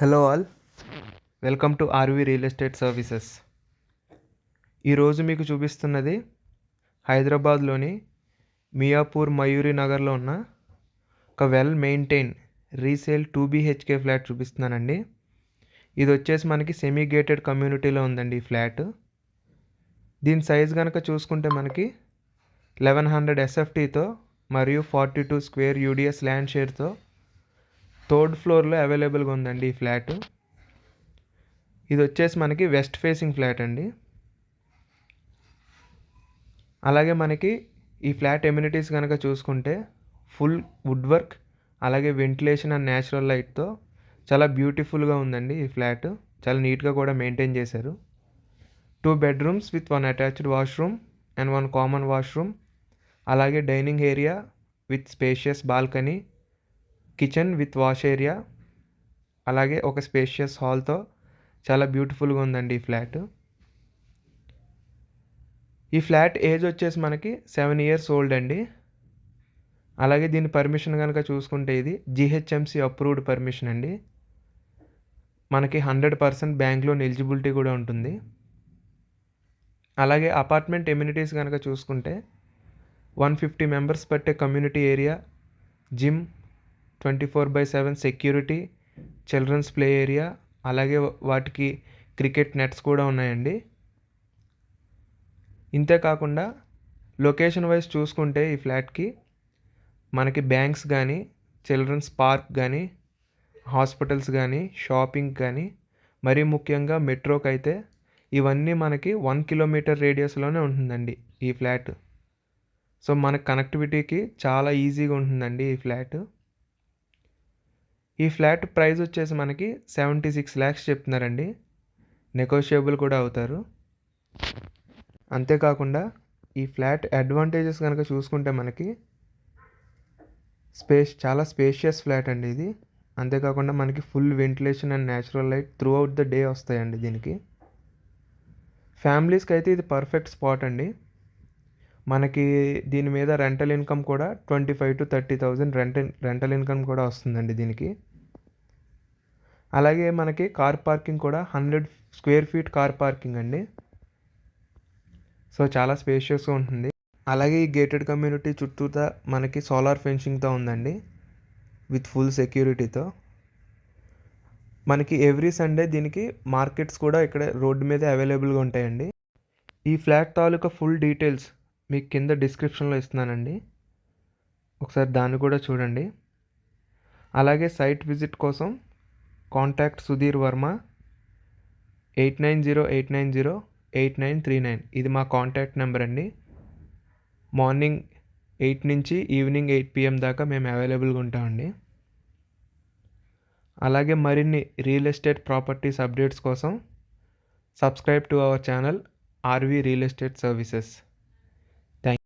Hello all, welcome to RV real estate services. ఈరోజు మీకు చూపిస్తున్నది హైదరాబాద్లోని మియాపూర్ మయూరి నగర్లో ఉన్న ఒక well maintain resale 2 BHK flat చూపిస్తున్నానండి. ఇది వచ్చేసి మనకి సెమీ గేటెడ్ కమ్యూనిటీలో ఉందండి ఈ ఫ్లాట్. దీని సైజ్ కనుక చూసుకుంటే మనకి 1100 SFTతో మరియు 42 స్క్వేర్ UDS ల్యాండ్ షేర్తో థర్డ్ ఫ్లోర్లో అవైలబుల్గా ఉందండి ఈ ఫ్లాట్. ఇది వచ్చేసి మనకి వెస్ట్ ఫేసింగ్ ఫ్లాట్ అండి. అలాగే మనకి ఈ ఫ్లాట్ ఎమ్యూనిటీస్ కనుక చూసుకుంటే ఫుల్ వుడ్ వర్క్, అలాగే వెంటిలేషన్ అండ్ న్యాచురల్ లైట్తో చాలా బ్యూటిఫుల్గా ఉందండి ఈ ఫ్లాట్. చాలా నీట్గా కూడా మెయింటైన్ చేశారు. 2 bedrooms with 1 attached washroom and 1 common washroom, అలాగే dining area with spacious balcony, kitchen with wash area, అలాగే ఒక స్పేషియస్ హాల్తో చాలా బ్యూటిఫుల్గా ఉందండి ఈ ఫ్లాట్. ఈ ఫ్లాట్ ఏజ్ వచ్చేసి మనకి 7 years ఓల్డ్ అండి. అలాగే దీని పర్మిషన్ కనుక చూసుకుంటే ఇది GHMC అప్రూవ్డ్ పర్మిషన్ అండి. మనకి 100% బ్యాంక్ లోన్ ఎలిజిబిలిటీ కూడా ఉంటుంది. అలాగే అపార్ట్మెంట్ ఎమ్యూనిటీస్ కనుక చూసుకుంటే 150 మెంబర్స్ పట్టే community area, gym, 24/7 security, children's play area, అలాగే వాటికి క్రికెట్ నెట్స్ కూడా ఉన్నాయండి. ఇంతేకాకుండా లొకేషన్ వైజ్ చూసుకుంటే ఈ ఫ్లాట్కి మనకి బ్యాంక్స్ కానీ, చిల్డ్రన్స్ పార్క్ కానీ, హాస్పిటల్స్ కానీ, షాపింగ్ కానీ, మరీ ముఖ్యంగా మెట్రోకి అయితే ఇవన్నీ మనకి 1 kilometer రేడియస్లోనే ఉంటుందండి ఈ ఫ్లాట్. సో మనకు కనెక్టివిటీకి చాలా ఈజీగా ఉంటుందండి ఈ ఫ్లాట్. ఈ ఫ్లాట్ ప్రైస్ వచ్చేసి మనకి 76 lakhs చెప్తున్నారండి. నెగోషియబుల్ కూడా అవుతారు. అంతేకాకుండా ఈ ఫ్లాట్ అడ్వాంటేజెస్ కనుక చూసుకుంటే మనకి చాలా స్పేషియస్ ఫ్లాట్ అండి ఇది. అంతేకాకుండా మనకి full ventilation and natural light through out the day వస్తాయండి దీనికి. ఫ్యామిలీస్కి అయితే ఇది పర్ఫెక్ట్ స్పాట్ అండి. మనకి దీని మీద రెంటల్ ఇన్కమ్ కూడా 25,000 to 30,000 రెంటల్ ఇన్కమ్ కూడా వస్తుందండి దీనికి. అలాగే మనకి కార్ పార్కింగ్ కూడా 100 square feet కార్ పార్కింగ్ అండి. సో చాలా స్పేషియస్గా ఉంటుంది. అలాగే ఈ గేటెడ్ కమ్యూనిటీ చుట్టూతా మనకి సోలార్ ఫెన్సింగ్తో ఉందండి విత్ ఫుల్ సెక్యూరిటీతో. మనకి ఎవ్రీ సండే దీనికి మార్కెట్స్ కూడా ఇక్కడ రోడ్డు మీద అవైలబుల్గా ఉంటాయండి. ఈ ఫ్లాట్ తాలూకా ఫుల్ డీటెయిల్స్ మీకు కింద డిస్క్రిప్షన్లో ఇస్తున్నానండి, ఒకసారి దాన్ని కూడా చూడండి. అలాగే సైట్ విజిట్ కోసం కాంటాక్ట్ సుధీర్ వర్మ 8908908939. ఇది మా కాంటాక్ట్ నెంబర్ అండి. మార్నింగ్ 8 నుంచి ఈవినింగ్ 8 PM దాకా మేము అవైలబుల్గా ఉంటామండి. అలాగే మరిన్ని రియల్ ఎస్టేట్ ప్రాపర్టీస్ అప్డేట్స్ కోసం subscribe to our channel RV real estate services.